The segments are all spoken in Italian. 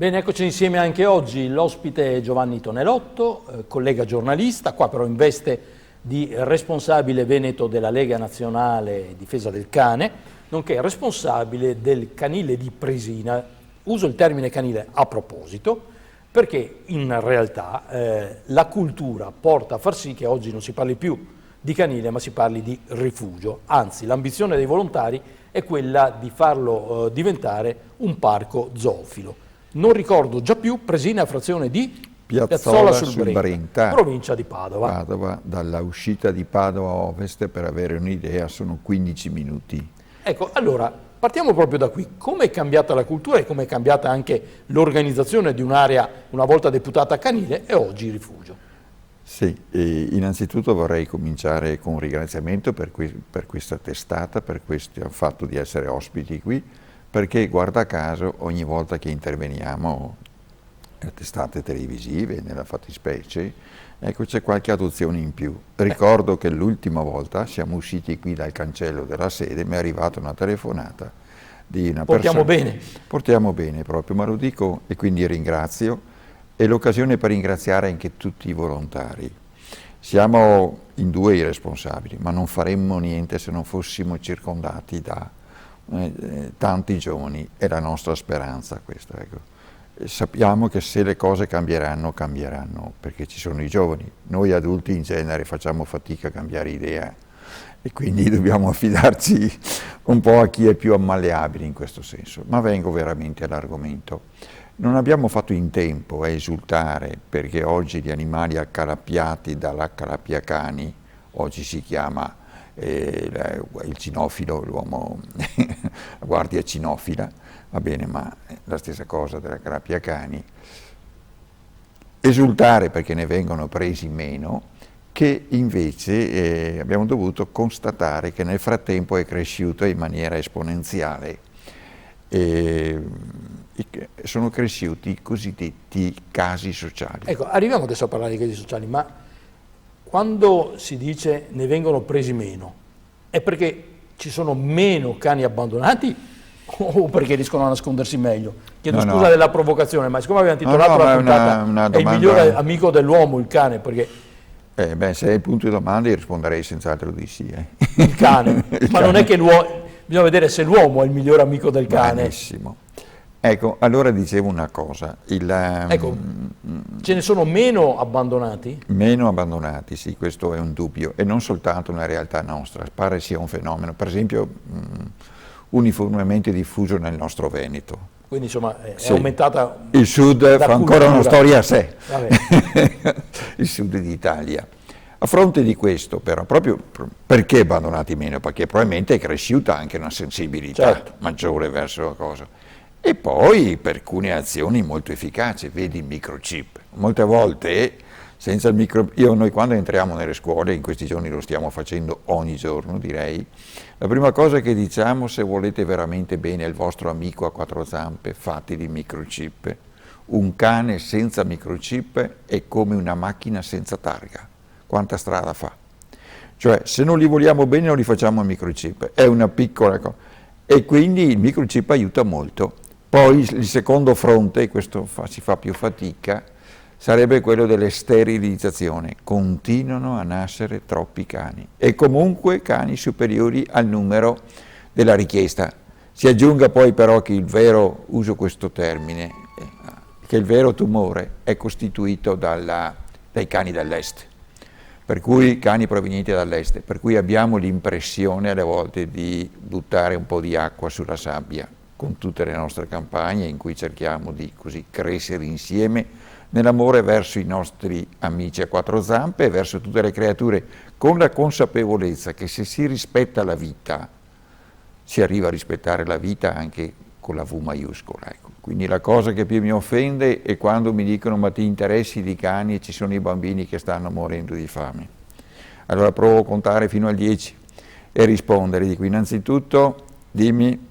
Bene, eccoci insieme anche oggi. L'ospite è Giovanni Tonelotto, collega giornalista, qua però in veste di responsabile veneto della Lega Nazionale Difesa del Cane, nonché responsabile del canile di Presina. Uso il termine canile a proposito, perché in realtà la cultura porta a far sì che oggi non si parli più di canile, ma si parli di rifugio. Anzi, l'ambizione dei volontari è quella di farlo diventare un parco zoofilo. Non ricordo già più, Presina, frazione di Piazzola sul Brenta, provincia di Padova. Padova, dalla uscita di Padova a ovest, per avere un'idea, sono 15 minuti. Ecco, allora, partiamo proprio da qui. Come è cambiata la cultura e come è cambiata anche l'organizzazione di un'area una volta deputata canile e oggi rifugio? Sì, innanzitutto vorrei cominciare con un ringraziamento per questa testata, per questo fatto di essere ospiti qui, perché guarda caso ogni volta che interveniamo a testate televisive, nella fattispecie, ecco, c'è qualche adozione in più. Ricordo che l'ultima volta siamo usciti qui dal cancello della sede, mi è arrivata una telefonata di una Portiamo persona. bene. Portiamo bene proprio, ma lo dico e quindi ringrazio. È l'occasione per ringraziare anche tutti i volontari. Siamo in due i responsabili, ma non faremmo niente se non fossimo circondati da tanti giovani, è la nostra speranza questa, ecco. Sappiamo che se le cose cambieranno, cambieranno, perché ci sono i giovani. Noi adulti in genere facciamo fatica a cambiare idea e quindi dobbiamo affidarci un po' a chi è più malleabile in questo senso. Ma vengo veramente all'argomento. Non abbiamo fatto in tempo a esultare perché oggi gli animali accalappiati dall'accalappiacani, oggi si chiama il cinofilo, l'uomo, la guardia cinofila, va bene, ma è la stessa cosa dell'accalappiacani, esultare perché ne vengono presi meno, che invece abbiamo dovuto constatare che nel frattempo è cresciuto in maniera esponenziale. Sono cresciuti i cosiddetti casi sociali. Ecco, arriviamo adesso a parlare di casi sociali, ma quando si dice ne vengono presi meno, è perché ci sono meno cani abbandonati o perché riescono a nascondersi meglio? Chiedo scusa della provocazione, ma siccome abbiamo titolato la puntata è il migliore amico dell'uomo il cane, perché... se è il punto di domanda io risponderei senz'altro di sì. Il cane, ma non è che l'uomo... Bisogna vedere se l'uomo è il migliore amico del cane. Benissimo. Ecco, allora dicevo una cosa. Ecco, ce ne sono meno abbandonati? Meno abbandonati, sì, questo è un dubbio, e non soltanto una realtà nostra, pare sia un fenomeno, per esempio, uniformemente diffuso nel nostro Veneto. Quindi insomma è aumentata... Il sud fa ancora una storia a sé, Vabbè. Il sud d'Italia. A fronte di questo però, proprio perché abbandonati meno? Perché probabilmente è cresciuta anche una sensibilità maggiore verso la cosa. E poi per alcune azioni molto efficaci, vedi il microchip. Molte volte senza il noi quando entriamo nelle scuole, in questi giorni lo stiamo facendo ogni giorno direi, la prima cosa che diciamo: se volete veramente bene il vostro amico a quattro zampe, fategli il microchip. Un cane senza microchip è come una macchina senza targa. Quanta strada fa? Cioè, se non li vogliamo bene non li facciamo il microchip, è una piccola cosa. E quindi il microchip aiuta molto. Poi il secondo fronte, e questo si fa più fatica, sarebbe quello delle sterilizzazioni. Continuano a nascere troppi cani e comunque cani superiori al numero della richiesta. Si aggiunga poi però che il vero, uso questo termine, che il vero tumore è costituito dai cani dall'est. Per cui cani provenienti dall'est, per cui abbiamo l'impressione alle volte di buttare un po' di acqua sulla sabbia con tutte le nostre campagne in cui cerchiamo di così crescere insieme nell'amore verso i nostri amici a quattro zampe e verso tutte le creature, con la consapevolezza che se si rispetta la vita, si arriva a rispettare la vita anche con la V maiuscola. Ecco. Quindi la cosa che più mi offende è quando mi dicono: ma ti interessi di cani e ci sono i bambini che stanno morendo di fame. Allora provo a contare fino al 10 e rispondere. Dico: innanzitutto dimmi,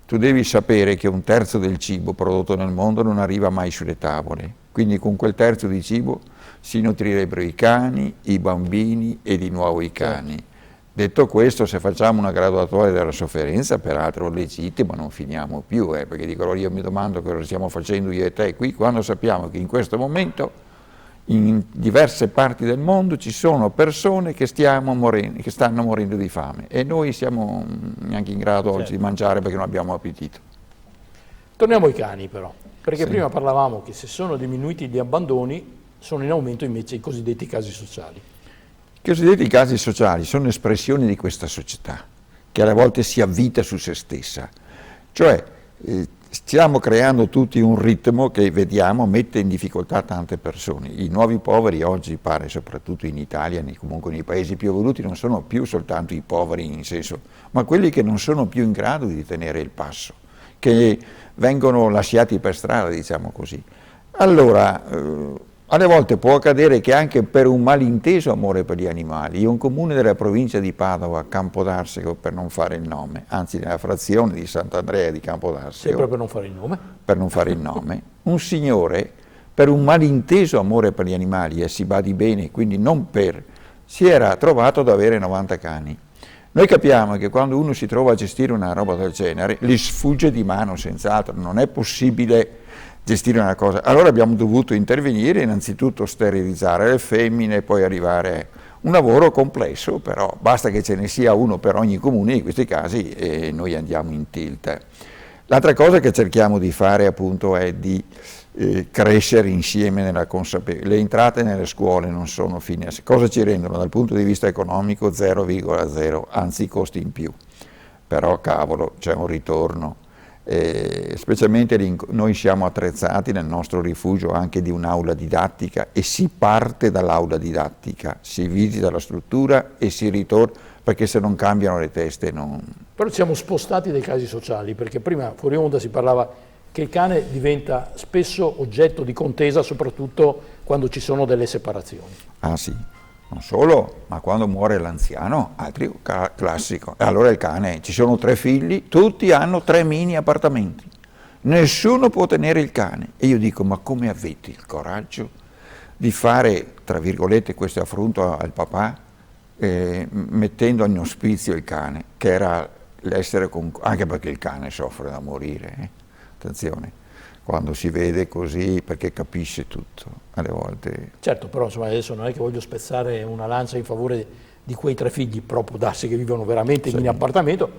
tu devi sapere che un terzo del cibo prodotto nel mondo non arriva mai sulle tavole, quindi con quel terzo di cibo si nutrirebbero i cani, i bambini e di nuovo i cani. Detto questo, se facciamo una graduatoria della sofferenza, peraltro legittima, non finiamo più, perché dico, allora io mi domando cosa stiamo facendo io e te qui, quando sappiamo che in questo momento in diverse parti del mondo ci sono persone che stanno morendo di fame e noi siamo neanche in grado oggi di mangiare perché non abbiamo appetito. Torniamo ai cani però, perché Sì. prima parlavamo che se sono diminuiti gli abbandoni, sono in aumento invece i cosiddetti casi sociali. I cosiddetti casi sociali sono espressioni di questa società, che alle volte si avvita su se stessa. Cioè, stiamo creando tutti un ritmo che vediamo mette in difficoltà tante persone. I nuovi poveri oggi, pare, soprattutto in Italia, comunque nei paesi più evoluti, non sono più soltanto i poveri in senso, ma quelli che non sono più in grado di tenere il passo, che vengono lasciati per strada, diciamo così. Allora, alle volte può accadere che anche per un malinteso amore per gli animali, in un comune della provincia di Padova, Campodarsego, per non fare il nome, anzi nella frazione di Sant'Andrea di Campodarsego, Sempre per non fare il nome. Per non fare il nome, un signore, per un malinteso amore per gli animali, e si badi bene, quindi non per, si era trovato ad avere 90 cani. Noi capiamo che quando uno si trova a gestire una roba del genere, gli sfugge di mano senz'altro, non è possibile gestire una cosa. Allora abbiamo dovuto intervenire, innanzitutto sterilizzare le femmine, poi arrivare a un lavoro complesso, però basta che ce ne sia uno per ogni comune in questi casi e noi andiamo in tilt. L'altra cosa che cerchiamo di fare appunto è di crescere insieme nella consapevolezza. Le entrate nelle scuole non sono fine a sé. Cosa ci rendono dal punto di vista economico? 0,0, anzi costi in più. Però cavolo, c'è un ritorno. Specialmente noi siamo attrezzati nel nostro rifugio anche di un'aula didattica e si parte dall'aula didattica, si visita la struttura e si ritorna, perché se non cambiano le teste non... Però ci siamo spostati dai casi sociali, perché prima fuori onda si parlava che il cane diventa spesso oggetto di contesa, soprattutto quando ci sono delle separazioni. Ah sì, non solo, ma quando muore l'anziano, altro classico. E allora il cane, ci sono 3 figli, tutti hanno 3 mini appartamenti. Nessuno può tenere il cane. E io dico, ma come avete il coraggio di fare, tra virgolette, questo affronto al papà, mettendo in ospizio il cane, che era l'essere anche perché il cane soffre da morire, attenzione, quando si vede così, perché capisce tutto, alle volte. Certo, però insomma, adesso non è che voglio spezzare una lancia in favore di quei 3 figli, però può darsi che vivono veramente in appartamento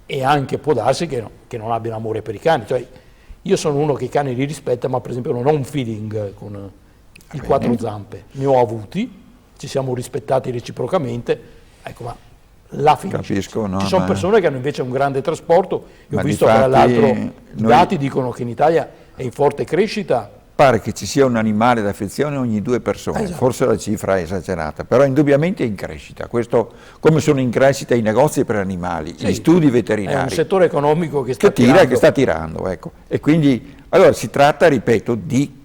e anche può darsi che non abbiano amore per i cani. Cioè, io sono uno che i cani li rispetta, ma per esempio non ho un feeling con il 4 zampe, ne ho avuti, ci siamo rispettati reciprocamente, ecco, ma là finisce. Capisco, no, ci sono persone che hanno invece un grande trasporto, e ho visto che tra l'altro i dati dicono che in Italia è in forte crescita. Pare che ci sia un animale d'affezione ogni 2 persone, esatto. Forse la cifra è esagerata, però indubbiamente è in crescita. Questo, come sono in crescita i negozi per animali, sì, gli studi veterinari. È un settore economico che sta tirando. Ecco. E quindi, allora si tratta, ripeto, di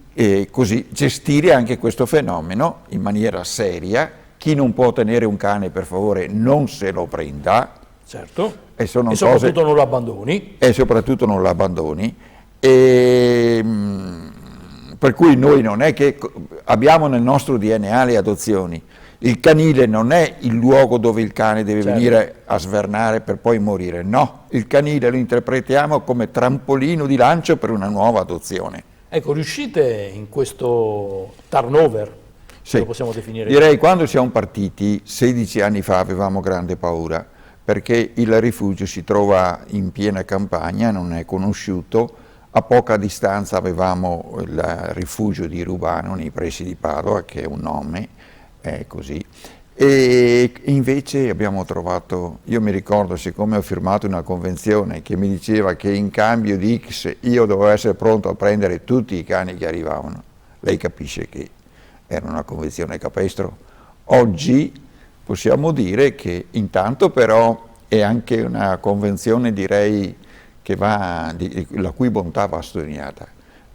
così gestire anche questo fenomeno in maniera seria. Chi non può tenere un cane, per favore, non se lo prenda. Certo, e soprattutto non lo abbandoni. E soprattutto non lo abbandoni. Per cui noi non è che abbiamo nel nostro DNA le adozioni. Il canile non è il luogo dove il cane deve venire a svernare per poi morire. No, il canile lo interpretiamo come trampolino di lancio per una nuova adozione. Ecco, riuscite in questo turnover, se lo possiamo definire? Direi quando siamo partiti, 16 anni fa, avevamo grande paura, perché il rifugio si trova in piena campagna, non è conosciuto, a poca distanza avevamo il rifugio di Rubano, nei pressi di Padova, che è un nome, è così, e invece abbiamo trovato, io mi ricordo, siccome ho firmato una convenzione che mi diceva che in cambio di X io dovevo essere pronto a prendere tutti i cani che arrivavano, lei capisce che era una convenzione capestro. Oggi possiamo dire che intanto però è anche una convenzione, direi, che la cui bontà va sottolineata.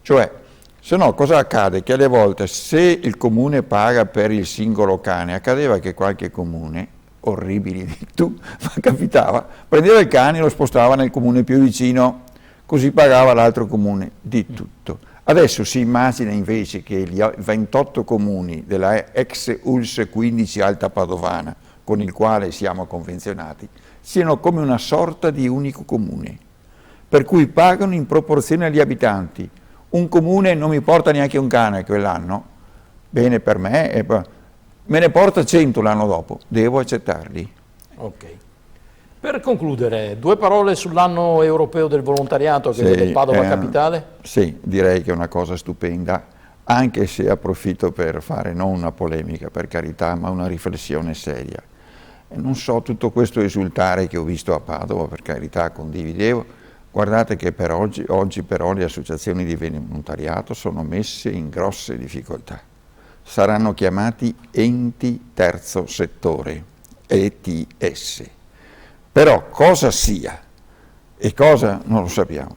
Cioè, se no cosa accade? Che alle volte se il comune paga per il singolo cane, accadeva che qualche comune, orribili ma capitava, prendeva il cane e lo spostava nel comune più vicino, così pagava l'altro comune di tutto. Adesso si immagina invece che gli 28 comuni della ex ULSS 15 Alta Padovana, con il quale siamo convenzionati, siano come una sorta di unico comune, per cui pagano in proporzione agli abitanti. Un comune non mi porta neanche un cane quell'anno, bene per me, me ne porta 100 l'anno dopo, devo accettarli. Ok. Per concludere, 2 parole sull'anno europeo del volontariato che vede Padova capitale? Sì, direi che è una cosa stupenda, anche se approfitto per fare non una polemica, per carità, ma una riflessione seria. E non so, tutto questo esultare che ho visto a Padova, per carità, condividevo. Guardate che per oggi però le associazioni di volontariato sono messe in grosse difficoltà. Saranno chiamati enti terzo settore, ETS. Però cosa sia e cosa non lo sappiamo.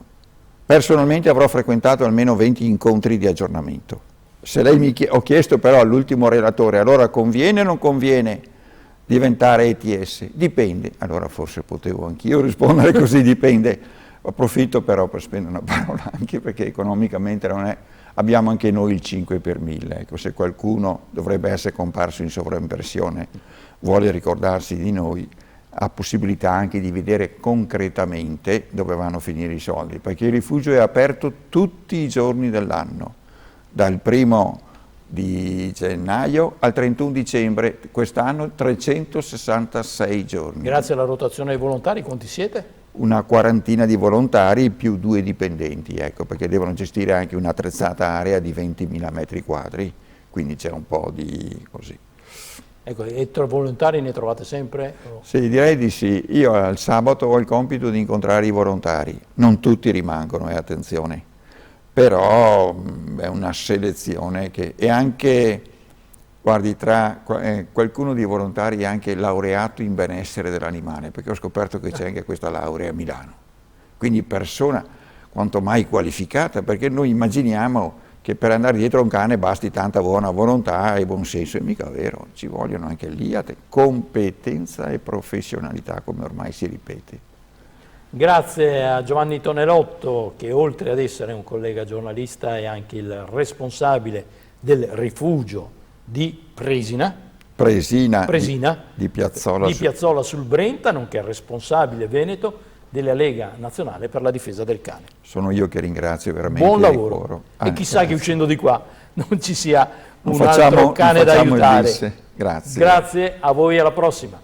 Personalmente avrò frequentato almeno 20 incontri di aggiornamento. Se lei ho chiesto però all'ultimo relatore, allora conviene o non conviene diventare ETS? Dipende. Allora forse potevo anch'io rispondere così, dipende. Approfitto però per spendere una parola anche perché economicamente non è, abbiamo anche noi il 5 per 1000, ecco, se qualcuno dovrebbe essere comparso in sovraimpressione vuole ricordarsi di noi, ha possibilità anche di vedere concretamente dove vanno a finire i soldi, perché il rifugio è aperto tutti i giorni dell'anno, dal 1° di gennaio al 31 dicembre, quest'anno 366 giorni. Grazie alla rotazione dei volontari, quanti siete? Una quarantina di volontari più 2 dipendenti, ecco, perché devono gestire anche un'attrezzata area di 20.000 metri quadri, quindi c'è un po' di così. Ecco, e tra volontari ne trovate sempre? Sì, direi di sì. Io al sabato ho il compito di incontrare i volontari, non tutti rimangono, attenzione, però è una selezione che è anche, guardi, tra qualcuno dei volontari è anche laureato in benessere dell'animale, perché ho scoperto che c'è anche questa laurea a Milano, quindi persona quanto mai qualificata, perché noi immaginiamo che per andare dietro a un cane basti tanta buona volontà e buon senso, è mica vero, ci vogliono anche lì competenza e professionalità, come ormai si ripete. Grazie a Giovanni Tonelotto, che oltre ad essere un collega giornalista è anche il responsabile del rifugio di Presina di Piazzola sul Brenta, nonché responsabile veneto della Lega Nazionale per la Difesa del Cane. Sono io che ringrazio veramente. Buon lavoro. E chissà che uscendo di qua non ci sia un altro cane da aiutare. Grazie. Grazie a voi, alla prossima.